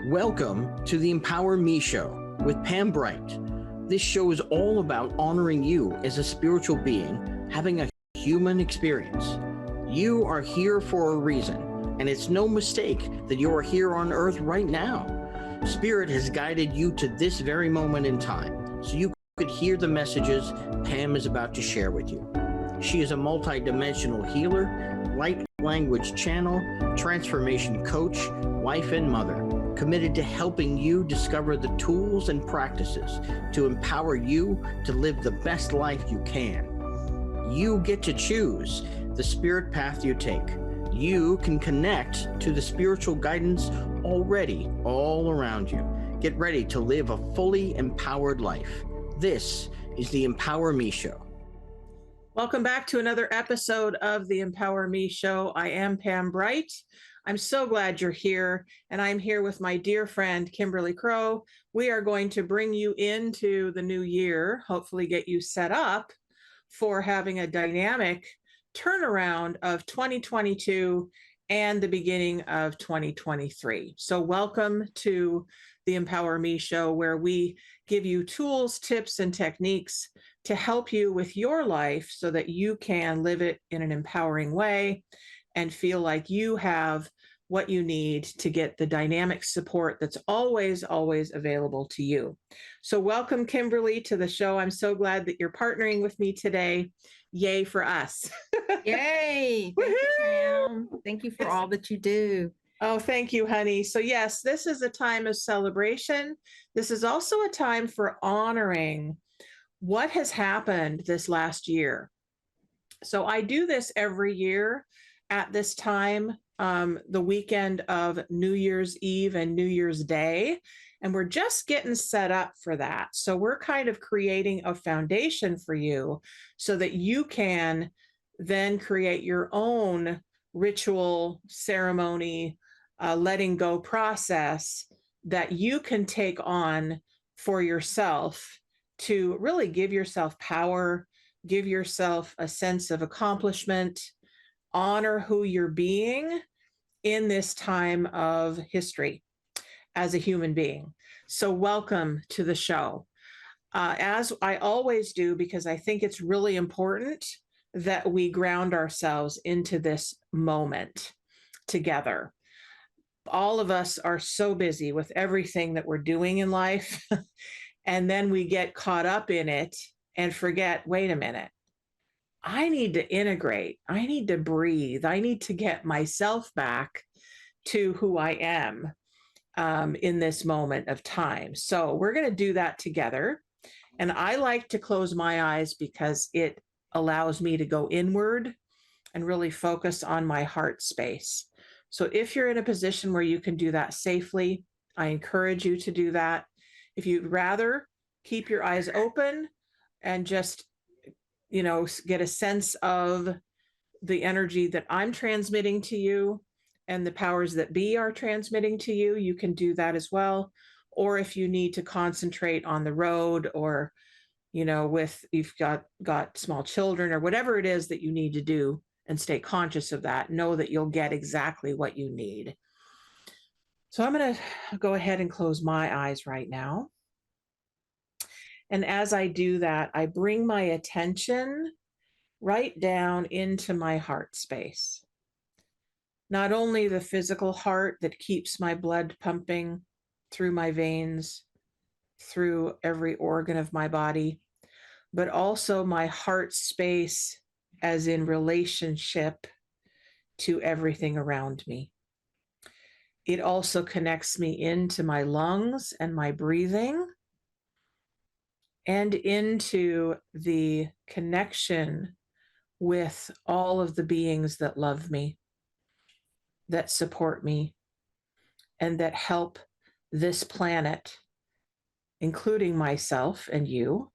Welcome to the Empower Me Show with Pam Bright. This show is all about honoring you as a spiritual being, having a human experience. You are here for a reason, and it's no mistake that you are here on Earth right now. Spirit has guided you to this very moment in time, so you could hear the messages Pam is about to share with you. She is a multidimensional healer, light language channel, transformation coach, wife, and mother, committed to helping you discover the tools and practices to empower you to live the best life you can. You get to choose the spirit path you take. You can connect to the spiritual guidance already all around you. Get ready to live a fully empowered life. This is the Empower Me Show. Welcome back to another episode of the Empower Me Show. I am Pam Bright. I'm so glad you're here, and I'm here with my dear friend, Kimberly Crow. We are going to bring you into the new year, hopefully get you set up for having a dynamic turnaround of 2022 and the beginning of 2023. So welcome to the Empower Me Show, where we give you tools, tips, and techniques to help you with your life so that you can live it in an empowering way and feel like you have what you need to get the dynamic support that's always available to you. So welcome, Kimberly, to the show. I'm so glad that you're partnering with me today. Yay for us. Yay. Thank you, Pam. Thank you for all that you do. Oh, thank you, honey. So yes, this is a time of celebration. This is also a time for honoring what has happened this last year. So I do this every year at this time, the weekend of New Year's Eve and New Year's Day, and we're just getting set up for that. So we're kind of creating a foundation for you so that you can then create your own ritual, ceremony, letting go process that you can take on for yourself to really give yourself power, give yourself a sense of accomplishment, honor who you're being in this time of history as a human being. So welcome to the show. As I always do, because I think it's really important that we ground ourselves into this moment together. All of us are so busy with everything that we're doing in life, and then we get caught up in it and forget, wait a minute, I need to integrate. I need to breathe. I need to get myself back to who I am in this moment of time. So we're going to do that together. And I like to close my eyes because it allows me to go inward and really focus on my heart space. So if you're in a position where you can do that safely, I encourage you to do that. If you'd rather, keep your eyes open and just get a sense of the energy that I'm transmitting to you and the powers that be are transmitting to you. You can do that as well. Or if you need to concentrate on the road, or, with you've got small children, or whatever it is that you need to do, and stay conscious of that, know that you'll get exactly what you need. So I'm going to go ahead and close my eyes right now. And as I do that, I bring my attention right down into my heart space. Not only the physical heart that keeps my blood pumping through my veins, through every organ of my body, but also my heart space as in relationship to everything around me. It also connects me into my lungs and my breathing, and into the connection with all of the beings that love me, that support me, and that help this planet, including myself and you,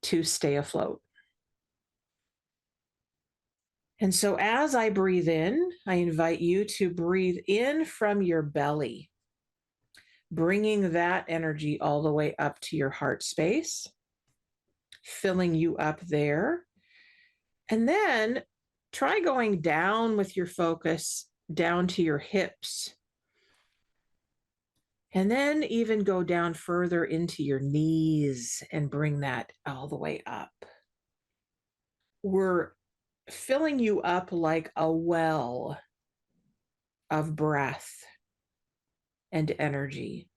to stay afloat. And so as I breathe in, I invite you to breathe in from your belly. bringing that energy all the way up to your heart space, filling you up there. And then try going down with your focus down to your hips. And then even go down further into your knees and bring that all the way up. We're filling you up like a well of breath and energy.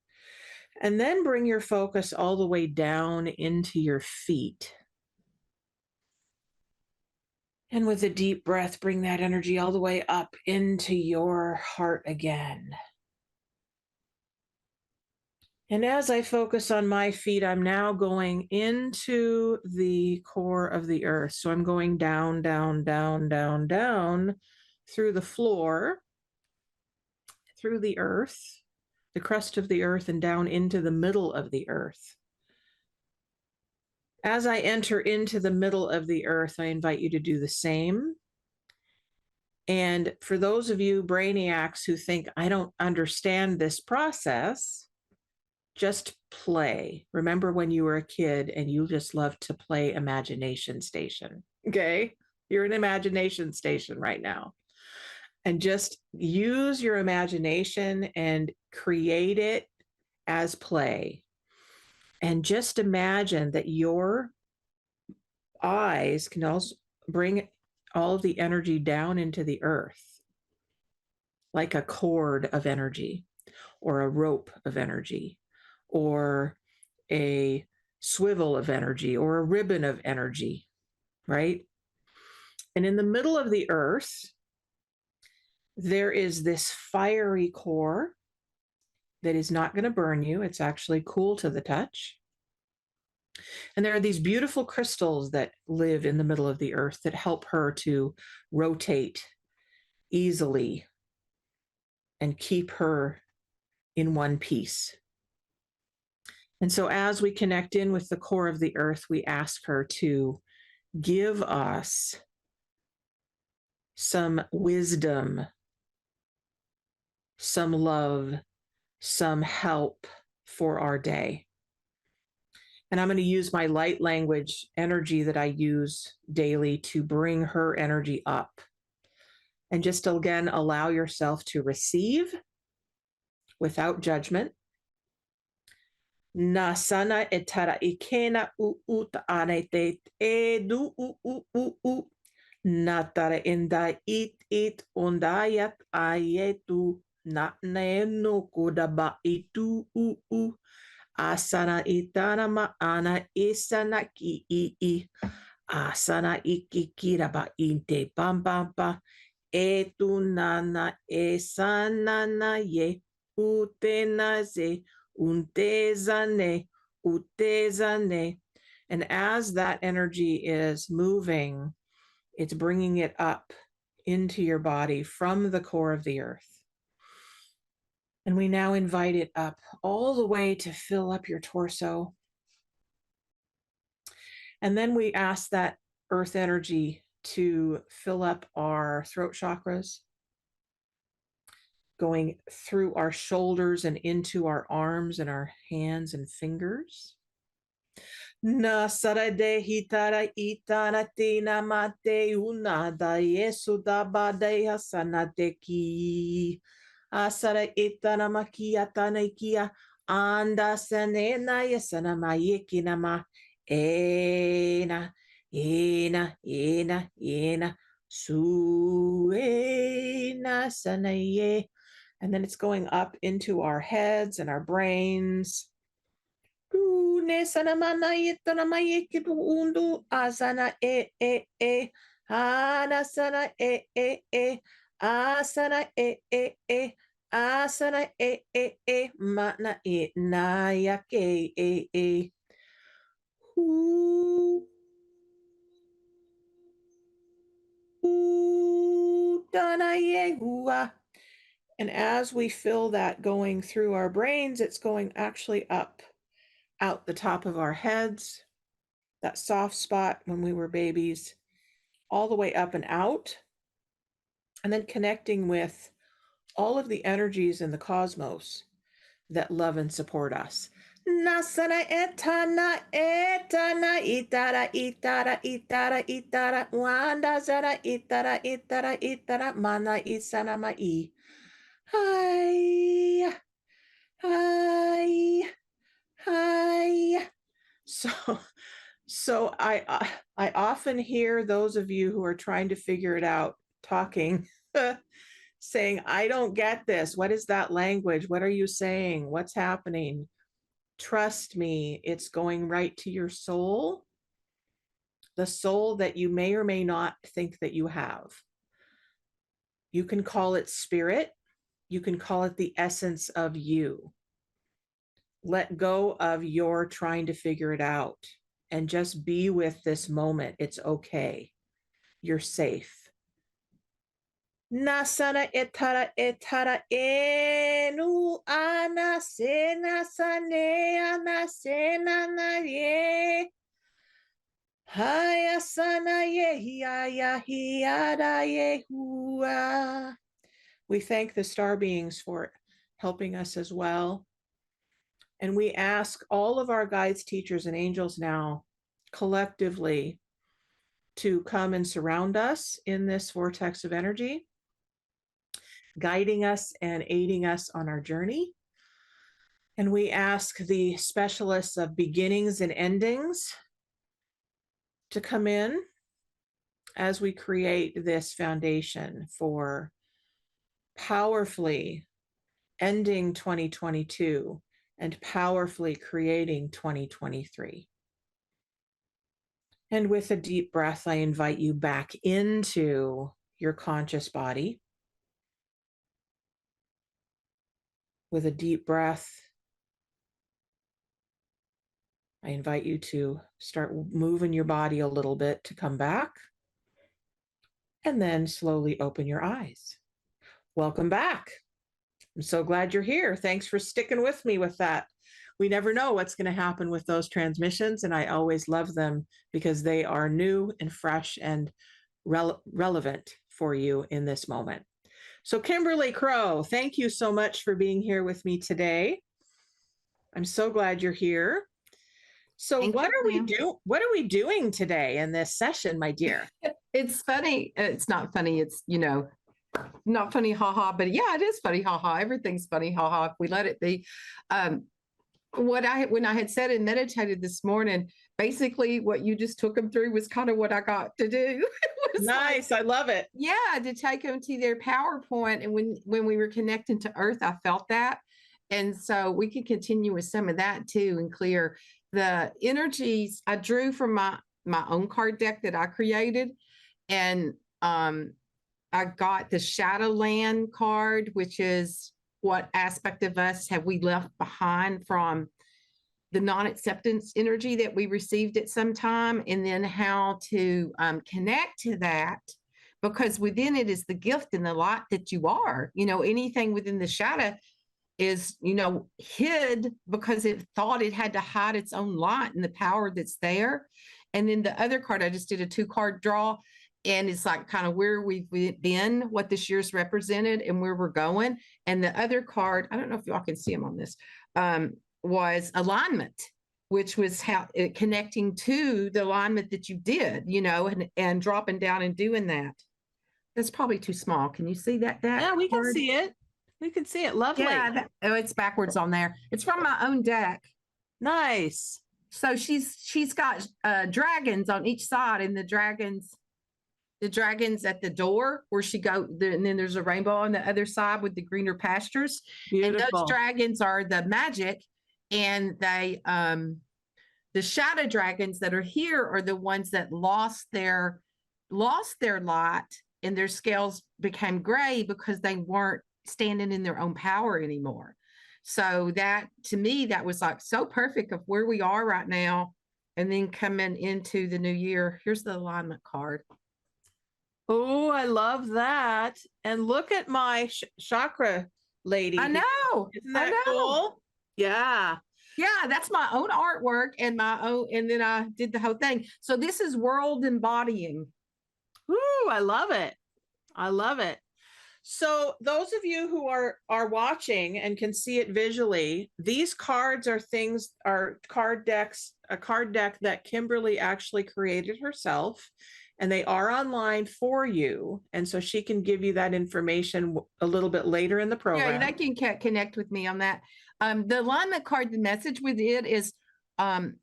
And then bring your focus all the way down into your feet. And with a deep breath, bring that energy all the way up into your heart again. And as I focus on my feet, I'm now going into the core of the earth. So I'm going down, down, down, down, down through the floor, through the earth, the crust of the earth, and down into the middle of the earth. As I enter into the middle of the earth, I invite you to do the same. And for those of you brainiacs who think, I don't understand this process, just play. Remember when you were a kid and you just loved to play Imagination Station, okay? You're an imagination station right now. And just use your imagination and create it as play. And just imagine that your eyes can also bring all of the energy down into the earth, like a cord of energy or a rope of energy or a swivel of energy or a ribbon of energy, right? And in the middle of the earth, there is this fiery core that is not going to burn you. It's actually cool to the touch. And there are these beautiful crystals that live in the middle of the earth that help her to rotate easily and keep her in one piece. And so as we connect in with the core of the earth, we ask her to give us some wisdom, some love, some help for our day. And I'm going to use my light language energy that I use daily to bring her energy up. And just again, allow yourself to receive without judgment. Na sana etara ikena u ta ane te e du u. Na tara inda it ondayat ayetu na ne no kodaba itu u. Asana itana maana isana ki I. Asana ikikiraba inte pambamba. Etu nana esana na ye utenaze untezane utezane. And as that energy is moving, it's bringing it up into your body from the core of the earth. And we now invite it up all the way to fill up your torso. And then we ask that earth energy to fill up our throat chakras, going through our shoulders and into our arms and our hands and fingers. Na sarade hitara itana tina mate unada yesu dabade hasanate ki. Asara itana makia tanakia anda sanena yasana mayekina ma ena suena sanaye. And then it's going up into our heads and our brains. Asana Anasana asana asana mana na yake And as we feel that going through our brains, it's going actually up out the top of our heads, that soft spot when we were babies, all the way up and out, and then connecting with all of the energies in the cosmos that love and support us. Nasana etana etana itara itara itara itara wanda zara itara itara itara mana isana mai. Hi. Hi. Hi. So I often hear those of you who are trying to figure it out talking saying, I don't get this. What is that language? What are you saying? What's happening? Trust me, it's going right to your soul, the soul that you may or may not think that you have. You can call it spirit. You can call it the essence of you. Let go of your trying to figure it out and just be with this moment. It's okay. You're safe. Nasana etara etara enu ana sena sane ana sena na ye. Haya sana ye ya ya hiada ye hua. We thank the star beings for helping us as well. And we ask all of our guides, teachers, and angels now collectively to come and surround us in this vortex of energy, guiding us and aiding us on our journey. And we ask the specialists of beginnings and endings to come in as we create this foundation for powerfully ending 2022 and powerfully creating 2023. And with a deep breath, I invite you back into your conscious body. With a deep breath, I invite you to start moving your body a little bit to come back, and then slowly open your eyes. Welcome back. I'm so glad you're here. Thanks for sticking with me with that. We never know what's going to happen with those transmissions, and I always love them because they are new and fresh and relevant for you in this moment. So Kimberly Crow, thank you so much for being here with me today. I'm so glad you're here. So what are we doing today in this session, my dear? It's funny. It's not funny. It's, not funny, haha, but yeah, it is funny, haha. Everything's funny, haha, if we let it be. When I had said and meditated this morning, basically what you just took them through was kind of what I got to do. Nice. I love it. Yeah, to take them to their PowerPoint. And when we were connecting to Earth, I felt that. And so we could continue with some of that too and clear the energies I drew from my own card deck that I created. And I got the Shadowland card, which is what aspect of us have we left behind from the non-acceptance energy that we received at some time, and then how to connect to that, because within it is the gift and the light that you are. Anything within the shadow is, hid because it thought it had to hide its own light and the power that's there. And then the other card, I just did a 2-card draw, and it's like kind of where we've been, what this year's represented, and where we're going. And the other card, I don't know if y'all can see them on this, was alignment, which was how connecting to the alignment that you did, and dropping down and doing that. That's probably too small. Can you see that? Yeah, we can see it. We can see it. Lovely. Yeah, it's backwards on there. It's from my own deck. Nice. So she's got dragons on each side, and the dragons at the door where she go, and then there's a rainbow on the other side with the greener pastures. Beautiful. And those dragons are the magic, and they the shadow dragons that are here are the ones that lost their light, and their scales became gray because they weren't standing in their own power anymore. So that, to me, that was like so perfect of where we are right now, and then coming into the new year. Here's the alignment card. Oh, I love that. And look at my chakra lady. I know. Isn't that cool? Yeah. Yeah, that's my own artwork and then I did the whole thing. So this is world embodying. Ooh, I love it. I love it. So those of you who are watching and can see it visually, these cards are card decks, a card deck that Kimberly actually created herself, and they are online for you. And so she can give you that information a little bit later in the Yeah, program. they can connect with me on that. The alignment card, the message with it is alignment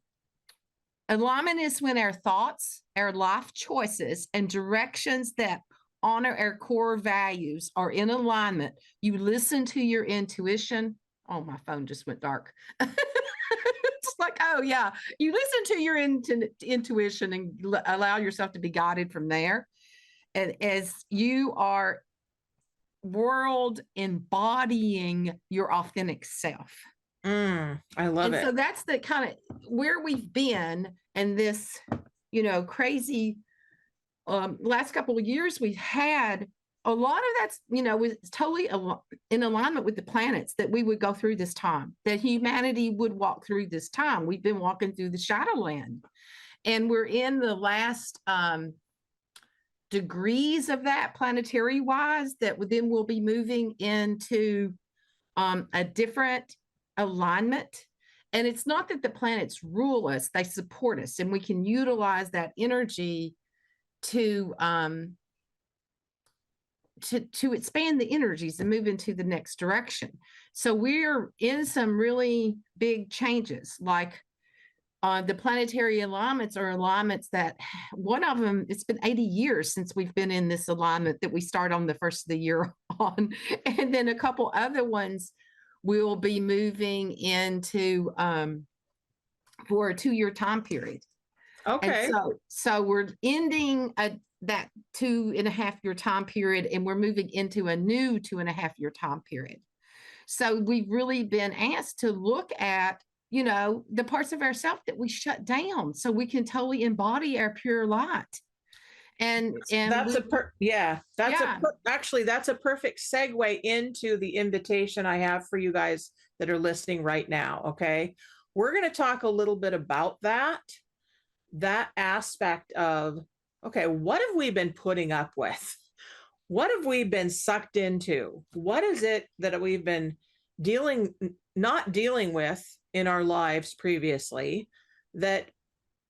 is when our thoughts, our life choices, and directions that honor our core values are in alignment. You listen to your intuition. Oh, my phone just went dark. It's like, oh, yeah. You listen to your intuition and allow yourself to be guided from there. And as you are world embodying your authentic self. I love And it. so that's the kind of where we've been and this, you know, crazy last couple of years we've had a lot of that's, you know, was totally in alignment with the planets that we would go through this time, that humanity would walk through this time. We've been walking through the Shadowland, and we're in the last degrees of that planetary wise, that then we'll be moving into a different alignment. And it's not that the planets rule us, they support us, and we can utilize that energy to expand the energies and move into the next direction. So we're in some really big changes, like the planetary alignments are alignments that one of them, it's been 80 years since we've been in this alignment that we start on the first of the year on. And then a couple other ones will be moving into for a 2-year time period. Okay. And so we're ending that 2.5-year time period, and we're moving into a new 2.5-year time period. So we've really been asked to look at, you know, the parts of ourselves that we shut down so we can totally embody our pure light. And that's yeah. Actually, that's a perfect segue into the invitation I have for you guys that are listening right now. Okay. We're going to talk a little bit about that aspect of, okay, what have we been putting up with? What have we been sucked into? What is it that we've been not dealing with in our lives previously, that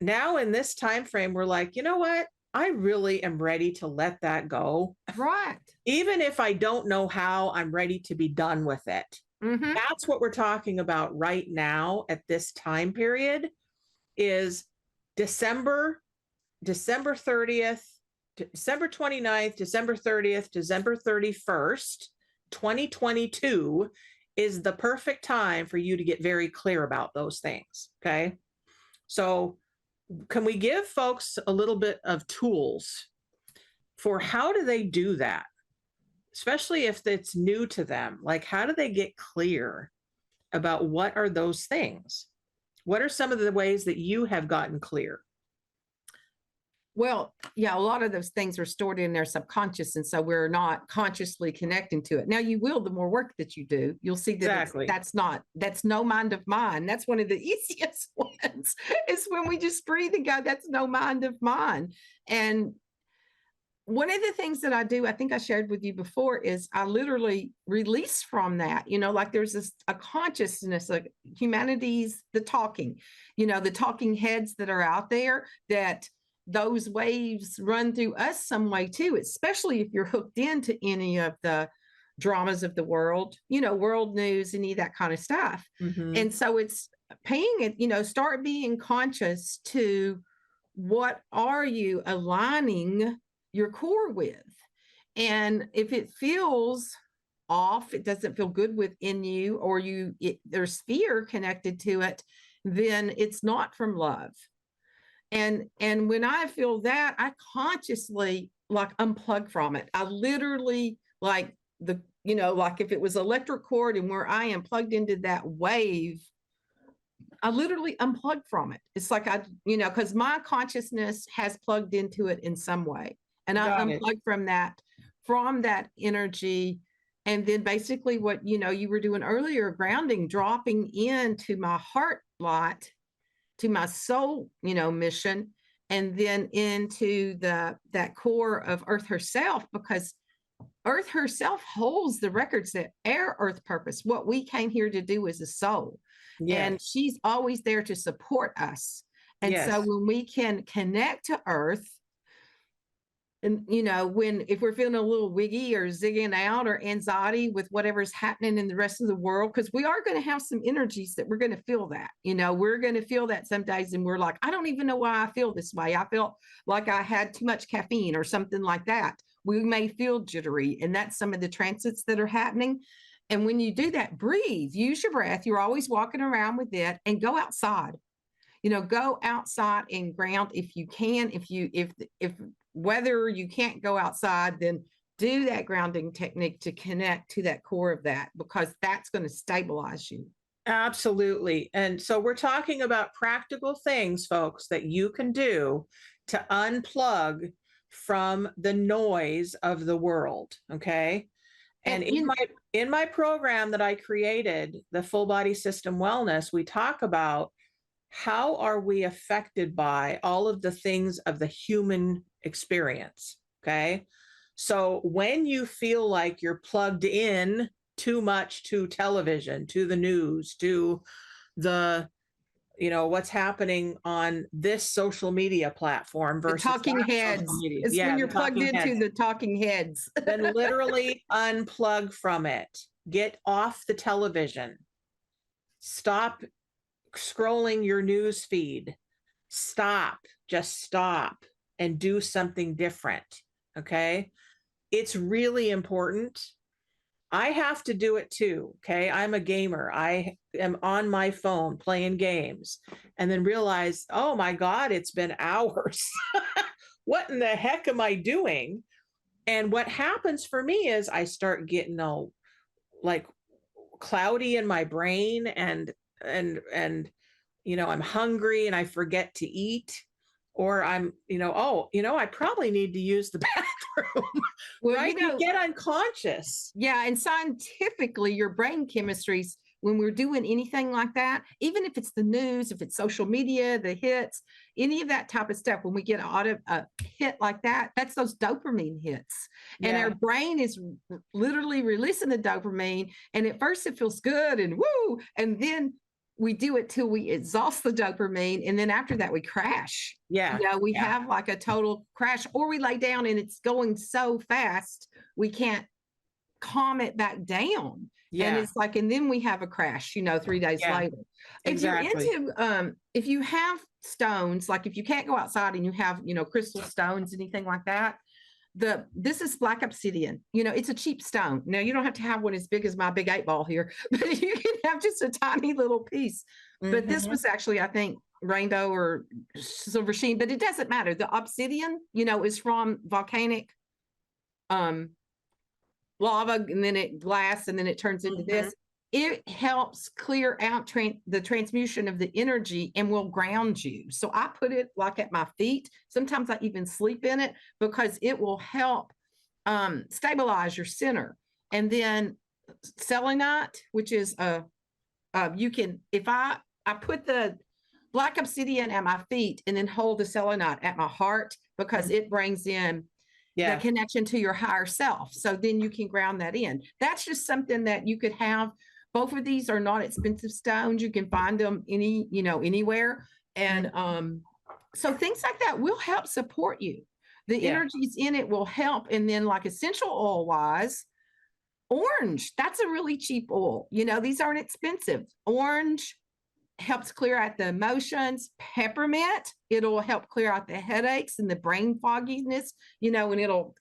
now in this time frame we're like, you know what? I really am ready to let that go. Right. Even if I don't know how, I'm ready to be done with it. Mm-hmm. That's what we're talking about right now at this time period, is December 30th, December 29th, December 30th, December 31st, 2022 is the perfect time for you to get very clear about those things. Okay. So can we give folks a little bit of tools for how do they do that? Especially if it's new to them, like how do they get clear about what are those things? What are some of the ways that you have gotten clear? Well, yeah, a lot of those things are stored in their subconscious, and so we're not consciously connecting to it. Now, you will, the more work that you do, you'll see that Exactly. that's no mind of mine. That's one of the easiest ones, is when we just breathe and go, that's no mind of mine. And one of the things that I do, I think I shared with you before, is I literally release from that. You know, like there's a consciousness, like humanity's the talking, you know, the talking heads that are out there, that those waves run through us some way too, especially if you're hooked into any of the dramas of the world, you know, world news, any of that kind of stuff. Mm-hmm. And so it's paying it, you know, start being conscious to what are you aligning your core with. And if it feels off, it doesn't feel good within you, or there's fear connected to it, then it's not from love. And when I feel that, I consciously like unplug from it. I literally, like like if it was electric cord and where I am plugged into that wave, I literally unplug from it. It's like because my consciousness has plugged into it in some way. And I unplug from that energy. And then basically what, you were doing earlier, grounding, dropping into my heart light, to my soul, mission, and then into that core of Earth herself, because Earth herself holds the records that our Earth purpose, what we came here to do as a soul. And Yes. she's always there to support us. And so Yes. when we can connect to Earth, and when if we're feeling a little wiggy or zigging out or anxiety with whatever's happening in the rest of the world, because we are going to have some energies that we're going to feel that, we're going to feel that some days, and we're like, I don't even know why I feel this way. I felt like I had too much caffeine or something like that. We may feel jittery, and that's some of the transits that are happening. And when you do that, breathe, use your breath. You're always walking around with it, and go outside. Go outside and ground if you can. If whether you can't go outside, then do that grounding technique to connect to that core of that, because that's going to stabilize you. Absolutely. And so we're talking about practical things, folks, that you can do to unplug from the noise of the world. Okay. And in my program that I created, the Full Body System Wellness, we talk about how are we affected by all of the things of the human experience. Okay. So when you feel like you're plugged in too much to television, to the news, to the what's happening on this social media platform The versus talking that heads. social media. It's Yeah, when the you're plugged talking into heads. the talking heads. Then literally unplug from it. Get off the television. Stop scrolling your news feed. Just stop and do something different. Okay. It's really important. I have to do it too. Okay. I'm a gamer. I am on my phone playing games and then realize, oh my God, it's been hours. What in the heck am I doing? And what happens for me is I start getting all like cloudy in my brain and I'm hungry and I forget to eat, or I'm, I probably need to use the bathroom. Well, Right? You get unconscious. yeah, and scientifically, your brain chemistries, when we're doing anything like that, even if it's the news, if it's social media, the hits, any of that type of stuff, when we get a hit like that, that's those dopamine hits. And Yeah. our brain is literally releasing the dopamine. And at first it feels good and woo. And then we do it till we exhaust the dopamine. And then after that, we crash. Yeah. We Yeah. have like a total crash, or we lay down and it's going so fast, we can't calm it back down. Yeah. And it's like, and then we have a crash, 3 days Yeah. later. Exactly. If you're into, if you have stones, like if you can't go outside and you have, crystal stones, anything like that, this is black obsidian. It's a cheap stone. Now you don't have to have one as big as my big 8-ball here, but you can have just a tiny little piece. But this was actually, I think, rainbow or silver sheen, but it doesn't matter. The obsidian, is from volcanic lava, and then it glass, and then it turns into this. It helps clear out the transmutation of the energy and will ground you. So I put it like at my feet. Sometimes I even sleep in it because it will help stabilize your center. And then selenite, which is you can, if I put the black obsidian at my feet and then hold the selenite at my heart, because it brings in the connection to your higher self. So then you can ground that in. That's just something that you could have. Both of these are not expensive stones. You can find them anywhere. And so things like that will help support you. The energies in it will help. And then like essential oil wise, orange, that's a really cheap oil. These aren't expensive. Orange helps clear out the emotions. Peppermint, it'll help clear out the headaches and the brain fogginess, and it'll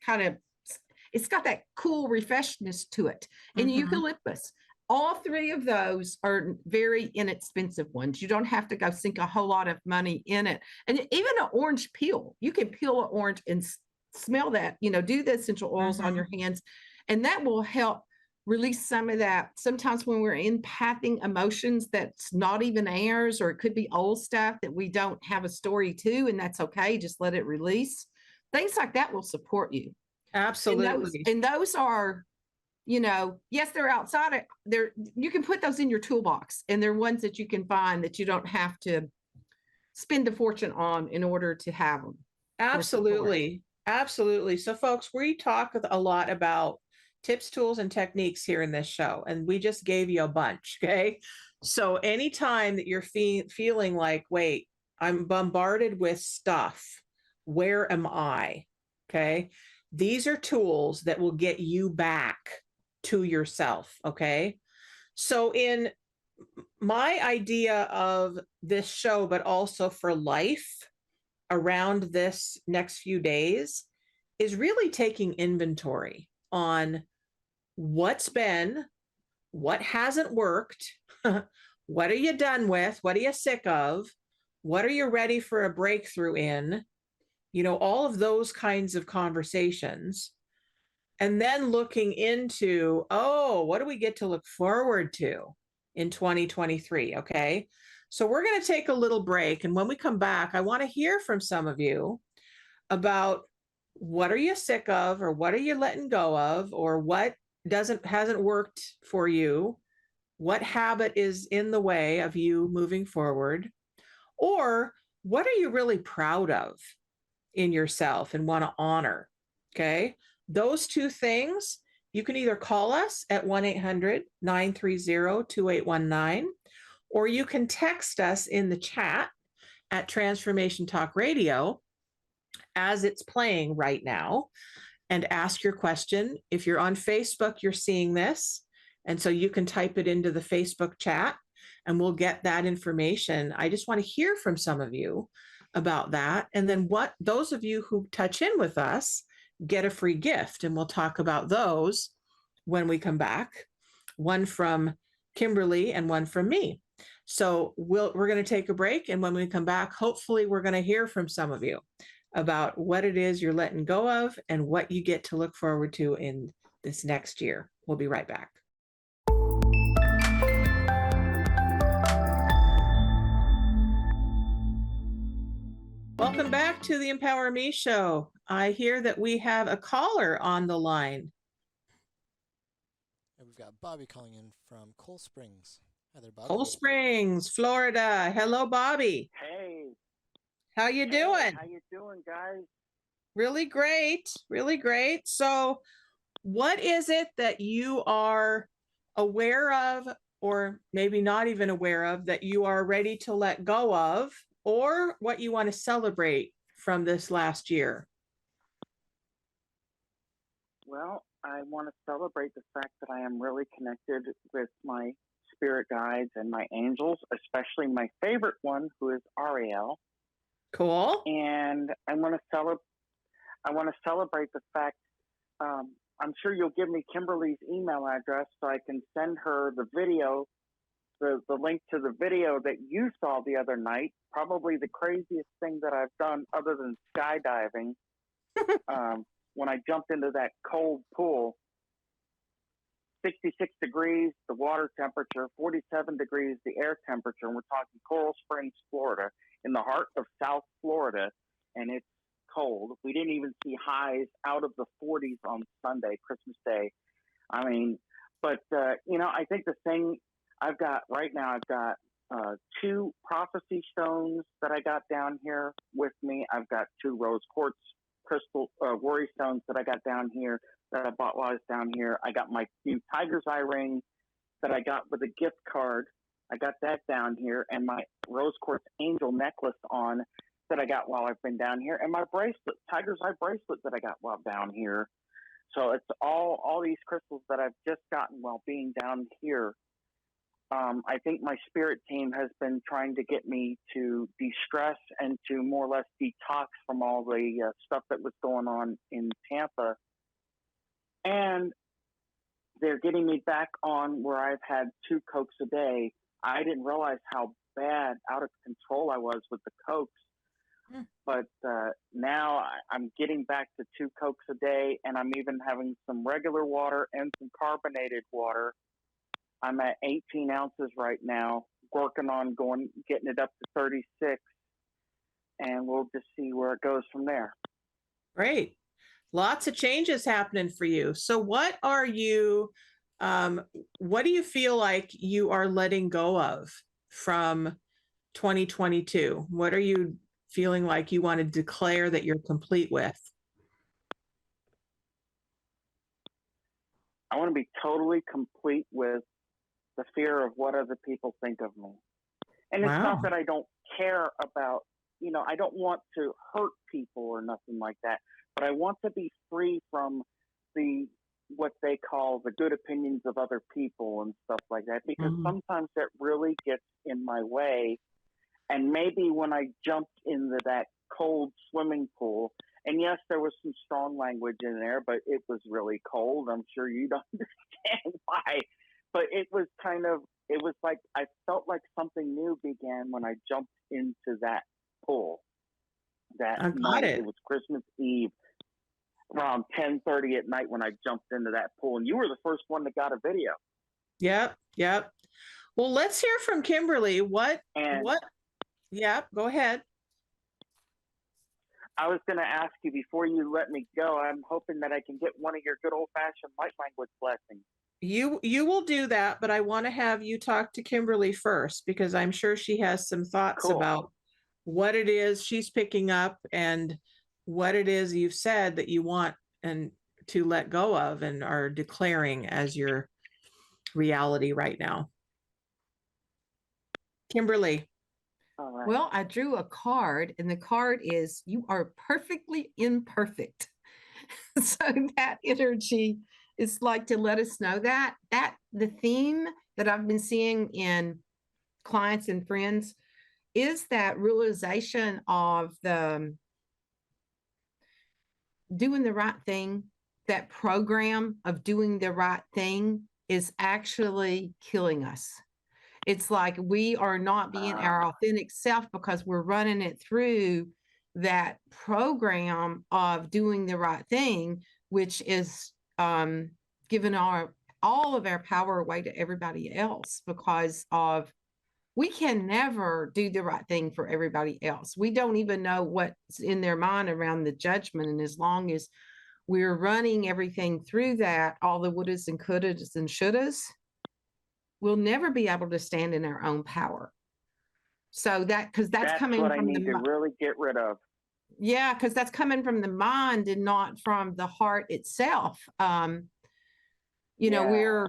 it's got that cool refreshness to it. And eucalyptus. All three of those are very inexpensive ones. You don't have to go sink a whole lot of money in it. And even an orange peel, you can peel an orange and smell that, do the essential oils on your hands, and that will help release some of that. Sometimes when we're empathing emotions that's not even ours, or it could be old stuff that we don't have a story to, and that's okay. Just let it release. Things like that will support you. Absolutely. And those are, yes, they're outside. You can put those in your toolbox, and they're ones that you can find that you don't have to spend a fortune on in order to have them. Absolutely. Absolutely. So folks, we talk a lot about tips, tools, and techniques here in this show, and we just gave you a bunch. Okay. So anytime that you're feeling like, wait, I'm bombarded with stuff, where am I? Okay. These are tools that will get you back to yourself. Okay. So, in my idea of this show, but also for life around this next few days, is really taking inventory on what's been, what hasn't worked, what are you done with, what are you sick of, what are you ready for a breakthrough in, all of those kinds of conversations. And then looking into, oh, what do we get to look forward to in 2023? Okay. So we're going to take a little break. And when we come back, I want to hear from some of you about what are you sick of, or what are you letting go of, or what hasn't worked for you, what habit is in the way of you moving forward, or what are you really proud of in yourself and want to honor. Okay. Those two things, you can either call us at 1-800-930-2819, or you can text us in the chat at Transformation Talk Radio as it's playing right now and ask your question. If you're on Facebook, you're seeing this. And so you can type it into the Facebook chat and we'll get that information. I just want to hear from some of you about that. And then what those of you who touch in with us get a free gift. And we'll talk about those when we come back. One from Kimberly and one from me. So we're going to take a break. And when we come back, hopefully we're going to hear from some of you about what it is you're letting go of and what you get to look forward to in this next year. We'll be right back. Welcome back to the Empower Me show. I hear that we have a caller on the line. And we've got Bobby calling in from Coal Springs. Hi there, Bobby. Coal Springs, Florida. Hello, Bobby. Hey. How you doing? How you doing, guys? Really great. Really great. So what is it that you are aware of, or maybe not even aware of, that you are ready to let go of, or what you want to celebrate from this last year? Well, I want to celebrate the fact that I am really connected with my spirit guides and my angels, especially my favorite one, who is Ariel. Cool. And I want to celebrate the fact. I'm sure you'll give me Kimberly's email address so I can send her the video, the link to the video that you saw the other night. Probably the craziest thing that I've done other than skydiving. When I jumped into that cold pool, 66 degrees, the water temperature, 47 degrees, the air temperature. And we're talking Coral Springs, Florida, in the heart of South Florida. And it's cold. We didn't even see highs out of the 40s on Sunday, Christmas Day. I mean, but, I think the thing I've got right now, I've got 2 prophecy stones that I got down here with me. I've got 2 rose quartz crystal worry stones that I got down here that I bought while I was down here. I got my new tiger's eye ring that I got with a gift card. I got that down here, and my rose quartz angel necklace on that I got while I've been down here, and my bracelet, tiger's eye bracelet that I got while down here. So it's all these crystals that I've just gotten while being down here. I think my spirit team has been trying to get me to de-stress and to more or less detox from all the stuff that was going on in Tampa. And they're getting me back on where I've had 2 Cokes a day. I didn't realize how bad, out of control I was with the Cokes. But now I'm getting back to 2 Cokes a day, and I'm even having some regular water and some carbonated water. I'm at 18 ounces right now, working on getting it up to 36, and we'll just see where it goes from there. Great. Lots of changes happening for you. So what do you feel like you are letting go of from 2022? What are you feeling like you want to declare that you're complete with? I want to be totally complete with the fear of what other people think of me. And it's Wow. not that I don't care about, I don't want to hurt people or nothing like that, but I want to be free from what they call the good opinions of other people and stuff like that, because Mhm. sometimes that really gets in my way. And maybe when I jumped into that cold swimming pool, and yes, there was some strong language in there, but it was really cold. I'm sure you don't understand why. But it was like I felt like something new began when I jumped into that pool that I got night. it. It was Christmas Eve around 10:30 at night when I jumped into that pool. And you were the first one that got a video. Yep. Yep. Well, let's hear from Kimberly. And Yep. Go ahead. I was going to ask you before you let me go, I'm hoping that I can get one of your good old fashioned light language blessings. You will do that, but I want to have you talk to Kimberly first because I'm sure she has some thoughts Cool. about what it is she's picking up and what it is you've said that you want and to let go of and are declaring as your reality right now. Kimberly. All right. Well, I drew a card, and the card is "You are perfectly imperfect." So that energy is like to let us know that the theme that I've been seeing in clients and friends is that realization of the doing the right thing. That program of doing the right thing is actually killing us. It's like we are not being our authentic self because we're running it through that program of doing the right thing, which is giving all of our power away to everybody else because of we can never do the right thing for everybody else. We don't even know what's in their mind around the judgment. And as long as we're running everything through that, all the wouldas and couldas and shouldas, we'll never be able to stand in our own power. So because that's coming what I from need to really get rid of. Yeah, because that's coming from the mind and not from the heart itself. We're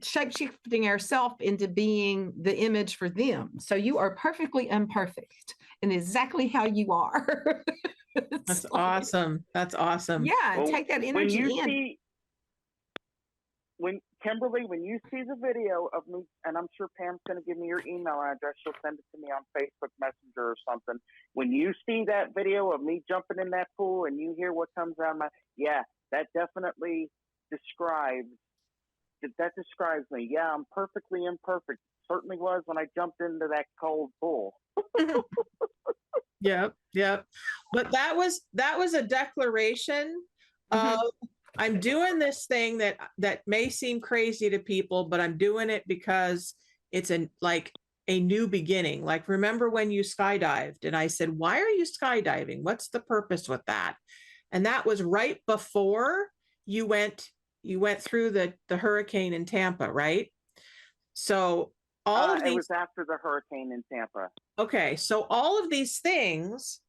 shape-shifting ourselves into being the image for them. So you are perfectly imperfect in exactly how you are. That's awesome. That's awesome. Yeah, and take that energy in. Kimberly, when you see the video of me, and I'm sure Pam's going to give me your email address, she'll send it to me on Facebook Messenger or something. When you see that video of me jumping in that pool and you hear what comes out of that definitely describes me. Yeah, I'm perfectly imperfect. Certainly was when I jumped into that cold pool. Yep. But that was a declaration of I'm doing this thing that may seem crazy to people, but I'm doing it because it's like a new beginning. Like, remember when you skydived and I said, why are you skydiving? What's the purpose with that? And that was right before you went through the hurricane in Tampa, right? So all of these. It was after the hurricane in Tampa. Okay, so all of these things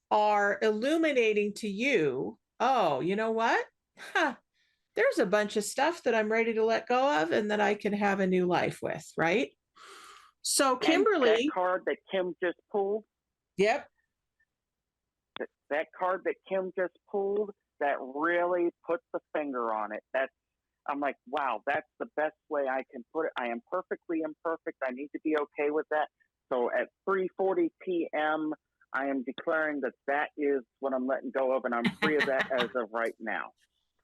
are illuminating to you. Oh, you know what? There's a bunch of stuff that I'm ready to let go of and that I can have a new life with, right? So Kimberly. And that card that Kim just pulled. Yep. That card that Kim just pulled, that really puts the finger on it. I'm like, wow, that's the best way I can put it. I am perfectly imperfect. I need to be okay with that. So at 3:40 p.m., I am declaring that is what I'm letting go of, and I'm free of that as of right now.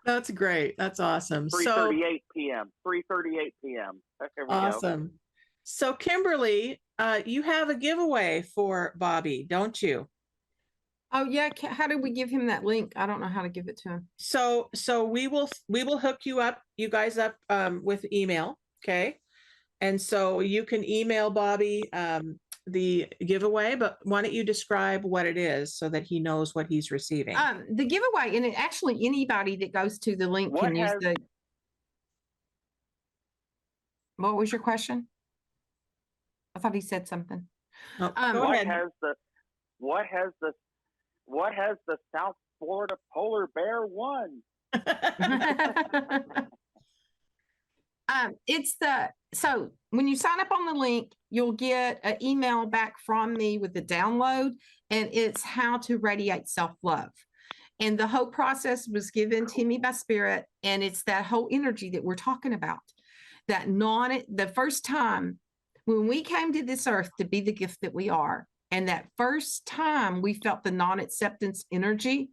That's great. That's awesome. 3:38 p.m. 3:38 p.m. There we awesome. Go. So Kimberly, you have a giveaway for Bobby, don't you? Oh yeah. How do we give him that link? I don't know how to give it to him. So we will hook you guys up with email. Okay. And so you can email Bobby the giveaway, but why don't you describe what it is so that he knows what he's receiving? The giveaway, and actually anybody that goes to the link can use the. What was your question? I thought he said something. Go ahead. What has the South Florida polar bear won? So when you sign up on the link, you'll get an email back from me with the download, and it's how to radiate self-love. And the whole process was given to me by Spirit, and it's that whole energy that we're talking about. The first time when we came to this earth to be the gift that we are, and that first time we felt the non-acceptance energy,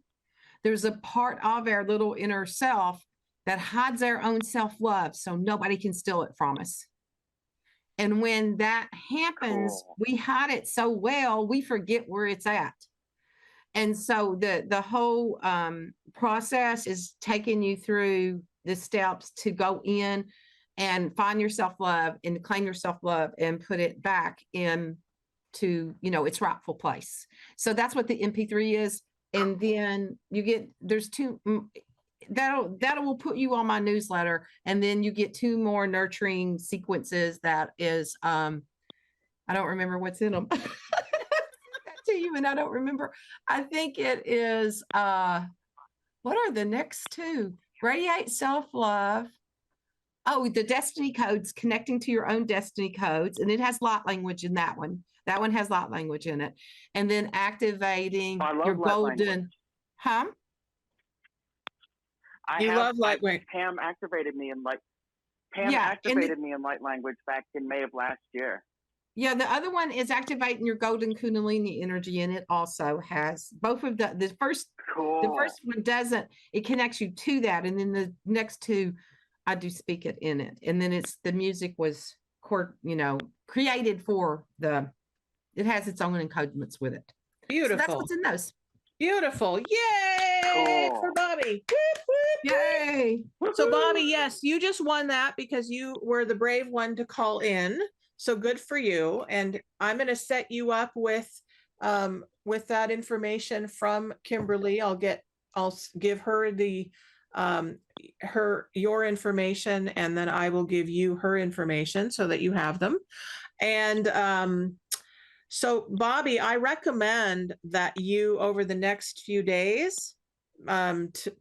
there's a part of our little inner self that hides our own self-love so nobody can steal it from us. And when that happens, Cool. we hide it so well, we forget where it's at. And so the whole process is taking you through the steps to go in and find your self-love and claim your self-love and put it back into, its rightful place. So that's what the MP3 is. And then there's two, that will put you on my newsletter. And then you get 2 more nurturing sequences that is, I don't remember what's in them. To you, and I don't remember. I think it is, what are the next 2? Radiate self-love. Oh, the destiny codes, connecting to your own destiny codes. And it has light language in that one. That one has light language in it. And then activating I love your light golden, language. huh? You love light language. Pam activated me in light. Yeah, and me in light language back in May of last year. Yeah, the other one is activating your golden kundalini energy, and it also has both of the first. Cool. The first one doesn't. It connects you to that, and then the next 2, I do speak it in it, and then the music was created for the. It has its own encodements with it. Beautiful. So that's what's in those. Beautiful. Yay Cool. for Bobby. Whoop, whoop, Yay! So Bobby, yes, you just won that because you were the brave one to call in. So good for you. And I'm going to set you up with that information from Kimberly. I'll give her your information, and then I will give you her information so that you have them. And so Bobby, I recommend that you, over the next few days,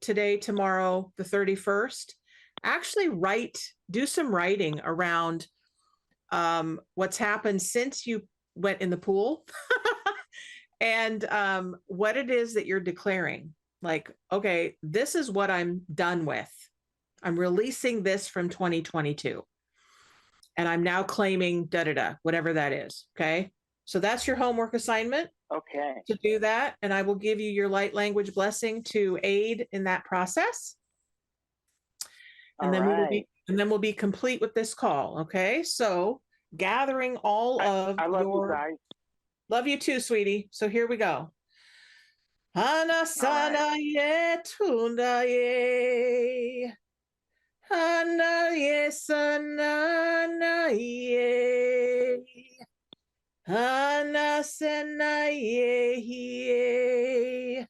today, tomorrow, the 31st, actually do some writing around what's happened since you went in the pool and what it is that you're declaring. Like, okay, this is what I'm done with. I'm releasing this from 2022. And I'm now claiming whatever that is. Okay. So that's your homework assignment. Okay. To do that. And I will give you your light language blessing to aid in that process. And then we'll be complete with this call. Okay. So gathering all of I love you guys. Love you too, sweetie. So here we go. Anasana ye tunda ye. Ana ye sanana ye. Ana sena ye.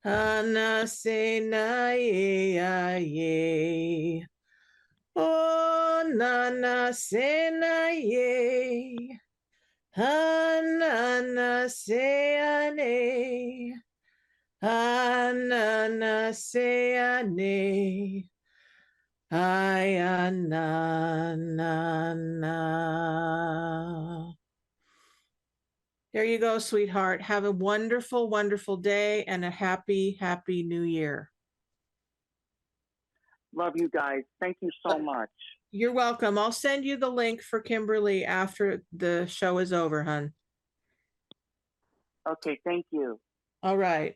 Ana sena ye. Oh, nana sena ye. Anana seane. Anana seane. Ayanana. There you go, sweetheart. Have a wonderful, wonderful day and a happy, happy new year. Love you guys. Thank you so much. You're welcome. I'll send you the link for Kimberly after the show is over, hon. Okay, thank you. All right.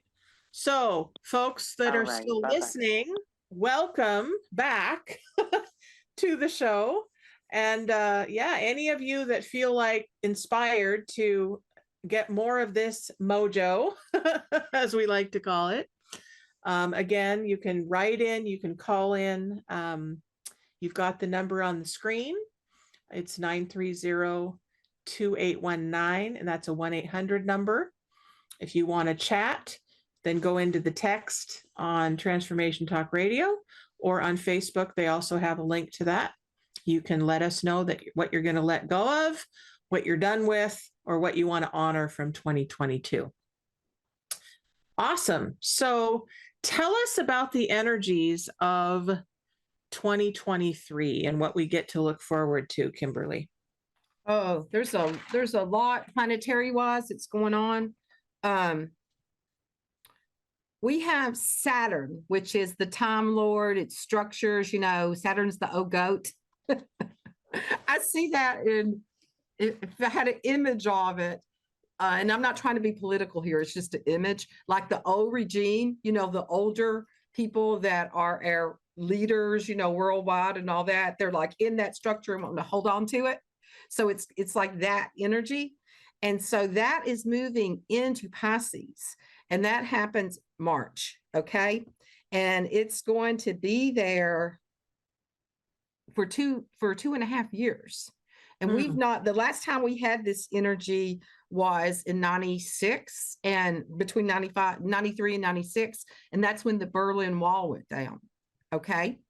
So, folks that are still listening, welcome back to the show. And any of you that feel like inspired to get more of this mojo, as we like to call it, again, you can write in, you can call in. You've got the number on the screen. It's 930-2819, and that's a 1-800 number. If you want to chat, then go into the text on Transformation Talk Radio or on Facebook. They also have a link to that. You can let us know that what you're going to let go of, what you're done with, or what you want to honor from 2022. Awesome. So Tell us about the energies of 2023 and what we get to look forward to, Kimberly. Oh, there's a lot planetary wise that's going on. Um, we have Saturn, which is the Time Lord. It structures, Saturn's the old goat. I see that if I had an image of it, and I'm not trying to be political here, it's just an image, like the old regime, the older people that are our leaders, worldwide and all that, they're like in that structure and wanting to hold on to it. So it's like that energy. And so that is moving into Pisces, and that happens March, okay? And it's going to be there for 2.5 years. And we've not, the last time we had this energy was in 96 and between 93 and 96. And that's when the Berlin Wall went down. Okay.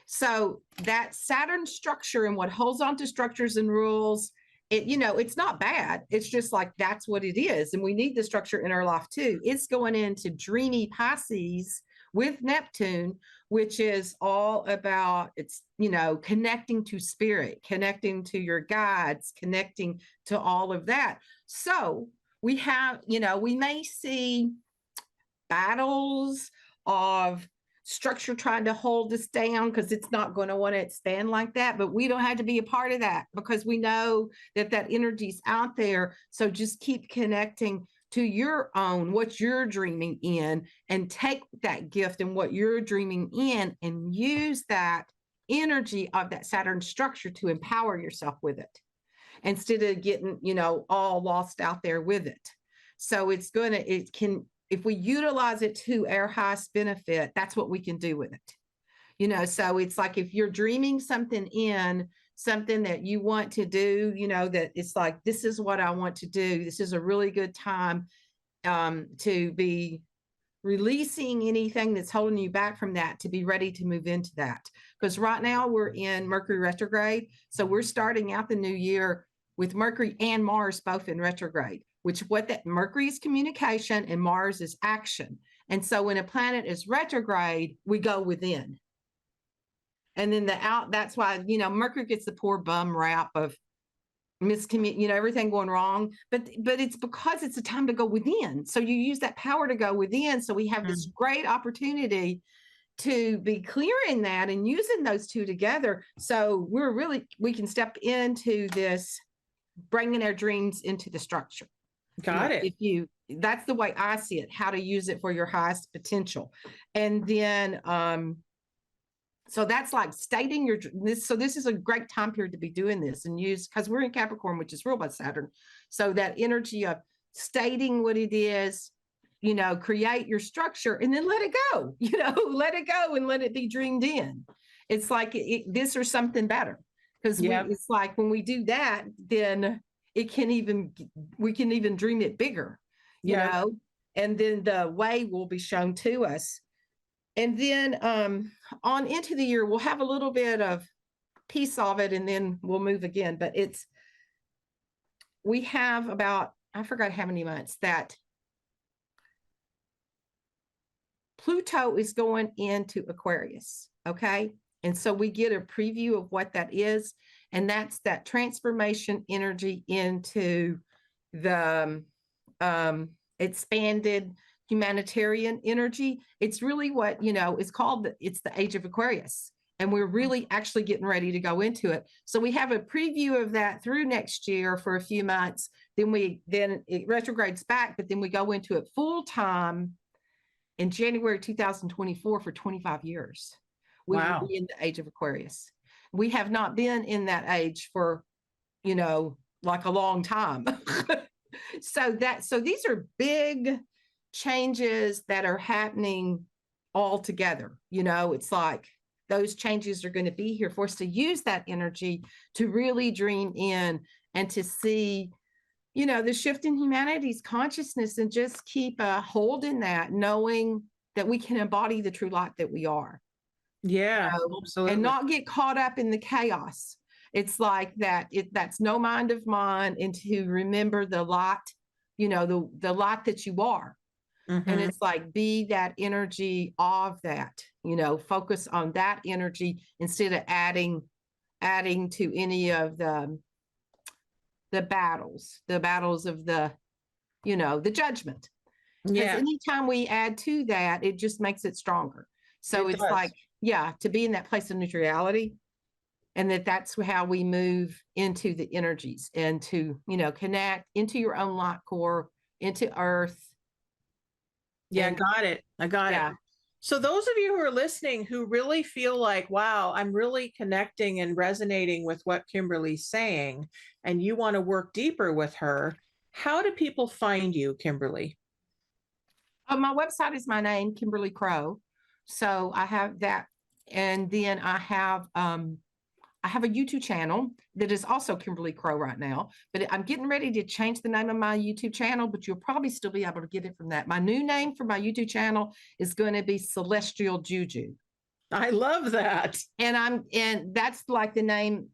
So that Saturn structure and what holds on to structures and rules, it's not bad. It's just like, that's what it is. And we need the structure in our life too. It's going into dreamy Pisces with Neptune, which is all about connecting to spirit, connecting to your guides, connecting to all of that. So we have, we may see battles of structure trying to hold us down because it's not going to want to expand like that, but we don't have to be a part of that because we know that energy's out there. So just keep connecting to your own, what you're dreaming in, and take that gift and what you're dreaming in and use that energy of that Saturn structure to empower yourself with it instead of getting, all lost out there with it. So it can, if we utilize it to our highest benefit, that's what we can do with it. So it's like, if you're dreaming something that you want to do, that it's like, this is what I want to do. This is a really good time to be releasing anything that's holding you back from that, to be ready to move into that. Because right now we're in Mercury retrograde. So we're starting out the new year with Mercury and Mars both in retrograde, which Mercury is communication and Mars is action. And so when a planet is retrograde, we go within. And then that's why, Mercury gets the poor bum rap of everything going wrong, but it's because it's a time to go within. So you use that power to go within. So we have this great opportunity to be clearing that and using those two together. So we can step into this, bringing our dreams into the structure. Got it. That's the way I see it, how to use it for your highest potential. And then, so that's like stating this is a great time period to be doing this and use, because we're in Capricorn, which is ruled by Saturn. So that energy of stating what it is, create your structure and then let it go, let it go and let it be dreamed in. It's like this or something better. Because it's like when we do that, then we can even dream it bigger, and then the way will be shown to us. And then on into the year, we'll have a little bit of piece of it and then we'll move again. But we have about, I forgot how many months that Pluto is going into Aquarius. Okay. And so we get a preview of what that is. And that's that transformation energy into the expanded humanitarian energy. It's really what, it's the age of Aquarius. And we're really actually getting ready to go into it. So we have a preview of that through next year for a few months. Then it retrogrades back, but then we go into it full time in January 2024 for 25 years. We will be in the age of Aquarius. We have not been in that age for, like a long time. So these are big changes that are happening all together. It's like those changes are going to be here for us to use that energy to really dream in and to see, the shift in humanity's consciousness and just keep a hold in that, knowing that we can embody the true light that we are. Yeah, absolutely. And not get caught up in the chaos. It's like that's no mind of mine, and to remember the light, the light that you are. And Mhm. it's like, be that energy of that, focus on that energy instead of adding to any of the battles of the judgment. Because Yeah, anytime we add to that, it just makes it stronger. So it it's like, does. yeah, to be in that place of neutrality, and that's how we move into the energies and to, connect into your own light core, into earth. Yeah, And got it. I got it. yeah, So those of you who are listening who really feel like, wow, I'm really connecting and resonating with what Kimberly's saying, and you want to work deeper with her, how do people find you, Kimberly? my website is my name, Kimberly Crow. So I have that. And then I have a YouTube channel that is also Kimberly Crow right now, but I'm getting ready to change the name of my YouTube channel, but you'll probably still be able to get it from that. My new name for my YouTube channel is going to be Celestial Juju. I love that. And that's like the name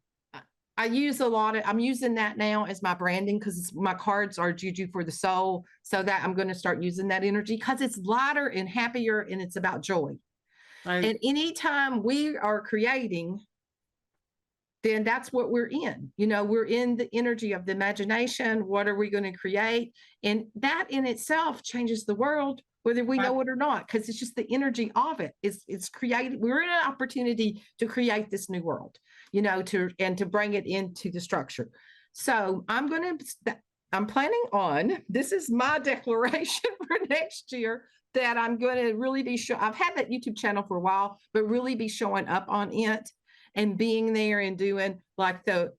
I use a lot of. I'm using that now as my branding because my cards are Juju for the soul. So that I'm going to start using that energy because it's lighter and happier and it's about joy. I And anytime we are creating, then that's what we're in. We're in the energy of the imagination. What are we going to create? And that in itself changes the world, whether we know it or not, because it's just the energy of it. It's created. We're in an opportunity to create this new world, to bring it into the structure. So I'm planning on, this is my declaration for next year, that I'm going to really be sure. I've had that YouTube channel for a while, but really be showing up on it and being there and doing like the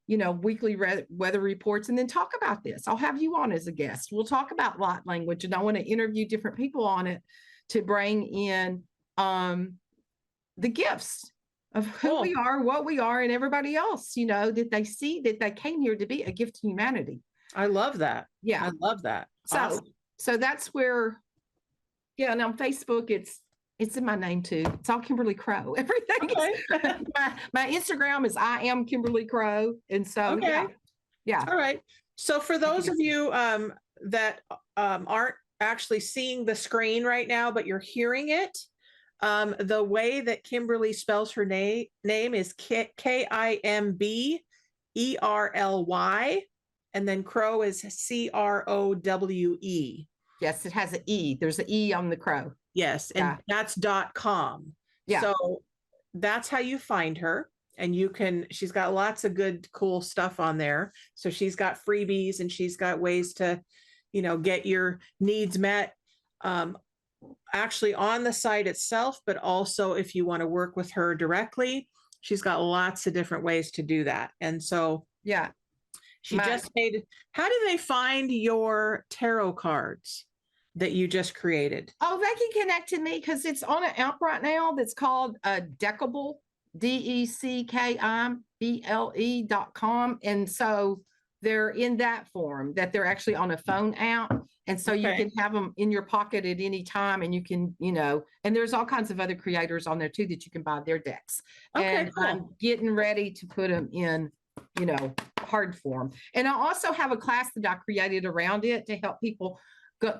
weekly weather reports, and then talk about this. I'll have you on as a guest. We'll talk about light language, and I want to interview different people on it to bring in the gifts of who we are, what we are, and everybody else, that they see that they came here to be a gift to humanity. I love that. Yeah. I love that. So Awesome. so that's where, yeah, and on Facebook it's in my name too. It's all Kimberly Crow. Everything Okay. is my Instagram is I am Kimberly Crow. And so Okay. yeah. All right. So for those of you that aren't actually seeing the screen right now, but you're hearing it, the way that Kimberly spells her name is Kimberly, and then Crow is Crowe. Yes, it has an E. There's an E on the Crow. Yes, and that's .com. Yeah. So that's how you find her. And she's got lots of good, cool stuff on there. So she's got freebies and she's got ways to, get your needs met. Actually on the site itself, but also if you want to work with her directly, she's got lots of different ways to do that. And so yeah, how do they find your tarot cards that you just created? Oh, they can connect to me because it's on an app right now that's called Deckable, DECKIMBLE.com. And so they're in that form, that they're actually on a phone app. And so you can have them in your pocket at any time, and you can, and there's all kinds of other creators on there too that you can buy their decks. Okay, and cool. I'm getting ready to put them in, hard form. And I also have a class that I created around it to help people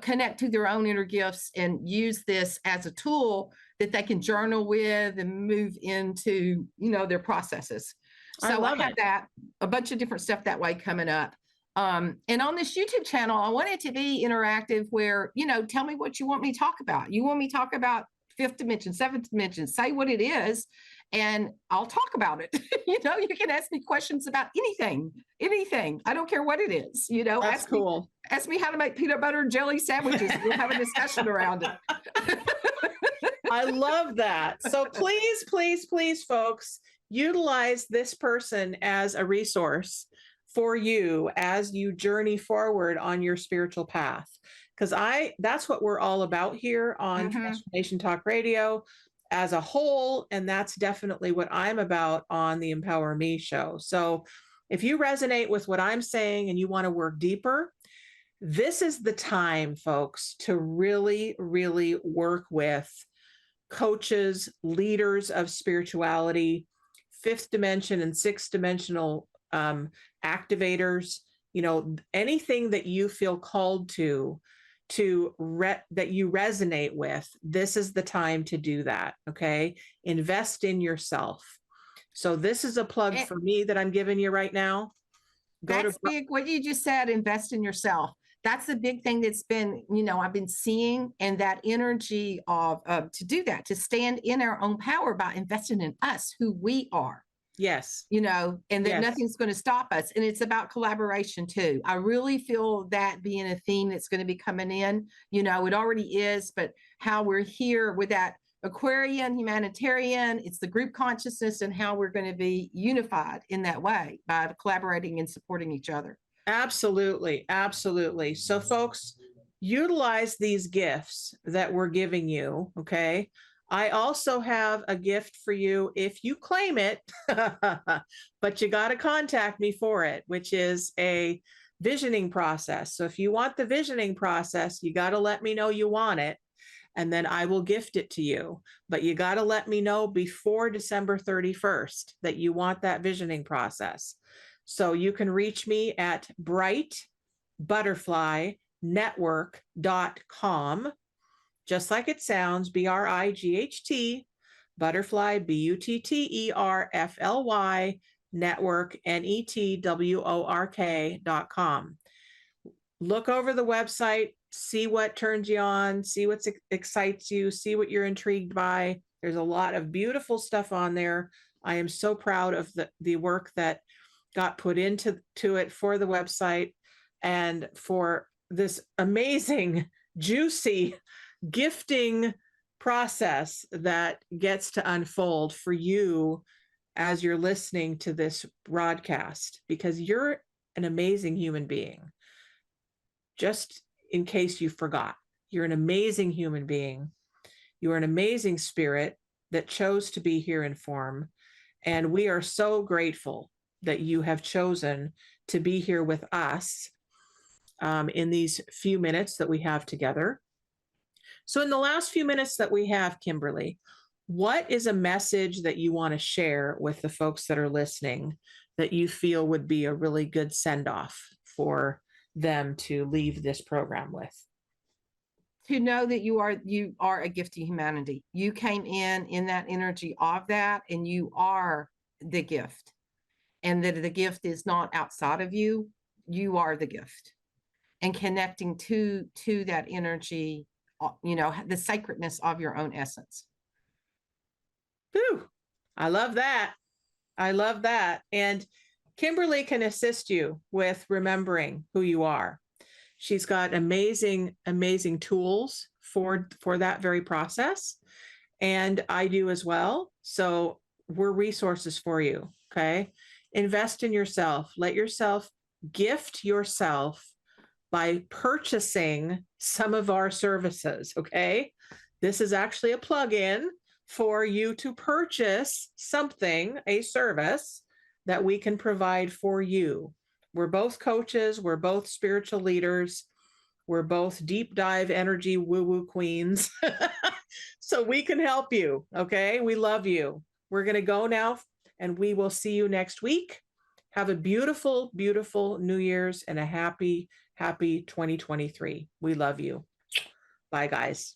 connect to their own inner gifts and use this as a tool that they can journal with and move into, their processes. So I have that, a bunch of different stuff that way coming up. And on this YouTube channel, I want it to be interactive where, tell me what you want me to talk about. You want me to talk about fifth dimension, seventh dimension, say what it is, and I'll talk about it. You can ask me questions about anything. I don't care what it is, That's cool. Ask me how to make peanut butter and jelly sandwiches. We'll have a discussion around it. I love that. So please, please, please, folks, utilize this person as a resource for you as you journey forward on your spiritual path. Because that's what we're all about here on Transformation Talk Radio as a whole. And that's definitely what I'm about on the Empower Me show. So if you resonate with what I'm saying and you want to work deeper, this is the time, folks, to really, really work with coaches, leaders of spirituality, fifth dimension and sixth dimensional activators, anything that you feel called to that you resonate with, this is the time to do that. Okay. Invest in yourself. So this is a plug And- for me that I'm giving you right now. That's big. What you just said, invest in yourself. That's the big thing that's been, I've been seeing, and that energy of to do that, to stand in our own power by investing in us, who we are. Yes. And that Yes. nothing's going to stop us. And it's about collaboration too. I really feel that being a theme that's going to be coming in, it already is, but how we're here with that Aquarian, humanitarian, it's the group consciousness and how we're going to be unified in that way by collaborating and supporting each other. Absolutely. Absolutely. So folks, utilize these gifts that we're giving you. Okay. I also have a gift for you if you claim it, but you got to contact me for it, which is a visioning process. So if you want the visioning process, you got to let me know you want it, and then I will gift it to you. But you got to let me know before December 31st that you want that visioning process. So you can reach me at brightbutterflynetwork.com. Just like it sounds, BRIGHT, butterfly, BUTTERFLY, network, NETWORK.com. Look over the website, see what turns you on, see what excites you, see what you're intrigued by. There's a lot of beautiful stuff on there. I am so proud of the work that got put into it for the website and for this amazing, juicy gifting process that gets to unfold for you as you're listening to this broadcast, because you're an amazing human being. Just in case you forgot, you're an amazing human being. You are an amazing spirit that chose to be here in form. And we are so grateful that you have chosen to be here with us in these few minutes that we have together. So in the last few minutes that we have, Kimberly, what is a message that you want to share with the folks that are listening that you feel would be a really good send-off for them to leave this program with? To know that you are a gift to humanity. You came in that energy of that, and you are the gift. And that the gift is not outside of you. You are the gift. And connecting to that energy, the sacredness of your own essence. Whew, I love that. I love that. And Kimberly can assist you with remembering who you are. She's got amazing, amazing tools for that very process. And I do as well. So we're resources for you. Okay. Invest in yourself. Let yourself gift yourself by purchasing some of our services. Okay. This is actually a plug-in for you to purchase something, a service that we can provide for you. We're both coaches. We're both spiritual leaders. We're both deep dive energy woo-woo queens. So we can help you. Okay. We love you. We're going to go now, and we will see you next week. Have a beautiful, beautiful New Year's and a happy, happy 2023. We love you. Bye, guys.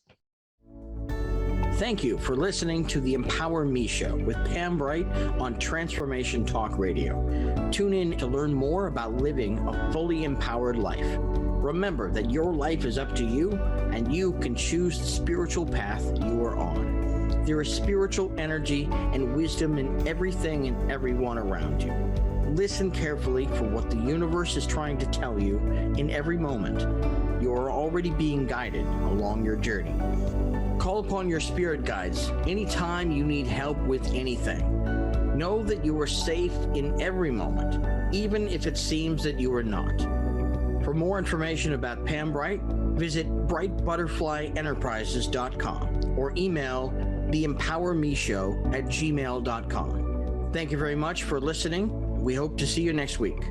Thank you for listening to the Empower Me Show with Pam Bright on Transformation Talk Radio. Tune in to learn more about living a fully empowered life. Remember that your life is up to you, and you can choose the spiritual path you are on. There is spiritual energy and wisdom in everything and everyone around you. Listen carefully for what the universe is trying to tell you in every moment. You are already being guided along your journey. Call upon your spirit guides anytime you need help with anything. Know that you are safe in every moment, even if it seems that you are not. For more information about Pam Bright, visit brightbutterflyenterprises.com or email theempowermeshow@gmail.com. Thank you very much for listening. We hope to see you next week.